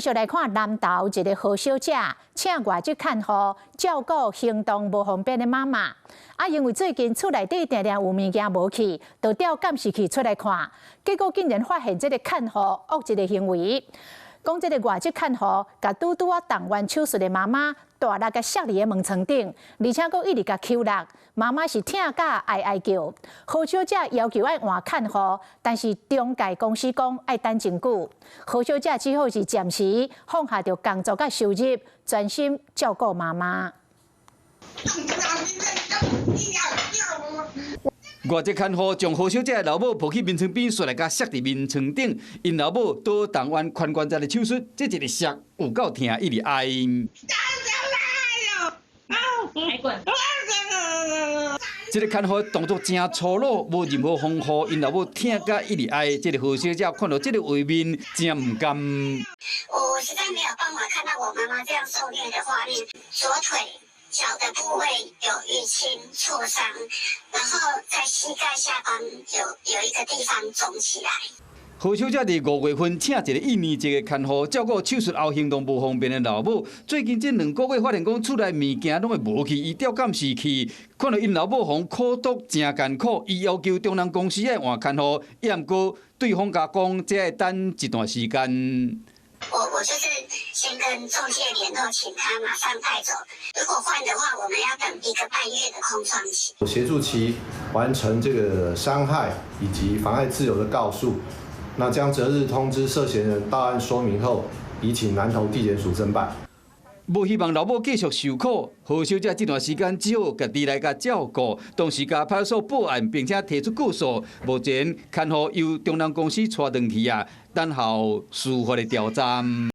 繼續來看南投一個何小姐，請外籍看護照顧行動無方便的媽媽。因為最近厝內底定定有物件無去，就調監視器出來看，結果竟然發現這個看護惡一個行為。講這個外籍看護甲拄啊動完手術的媽媽大力甲摔離個門床頂，而且佫一直甲抽力，媽媽是疼甲哀哀叫。何小姐要求愛換看護，但是中介公司講愛等真久，何小姐只好是暫時放下着工作甲收入，專心照顧媽媽。外籍看護將何小姐的老母抱去眠床邊，摔來甲摔佇眠床頂，因老母倒動完髖關節的手術，這一個摔有夠疼，一直哀。這個看護動作真粗魯，無任何防護，因老母疼甲一直哀。這個何小姐看到這個畫面，真唔甘。我實在沒有辦法看到我媽媽這樣受虐的畫面，左腿、腳的部位有淤青挫傷，然後在膝蓋下方有一個地方腫起來。何小姐伫5月份請一個印尼籍的看護照顧手術後行動不方便的老母，最近這2個月發現講厝內物件攏會無去，伊調監視器，看到因老母互苦毒真艱苦，伊要求中人公司愛換看護，也毋過對方甲講這要等一段時間。我就是先跟仲介聯絡，請他馬上派走。如果換的話，我們要等1個半月的空窗期。我協助其完成這個傷害以及妨礙自由的告訴，那將擇日通知涉嫌人到案說明後，移請南投地檢署偵辦。無希望老母繼續受苦，何小姐這段時間只好家己來甲照顧，同時甲派出所報案，並且提出告訴。目前看護由中人公司帶回去啊，等候司法的調查。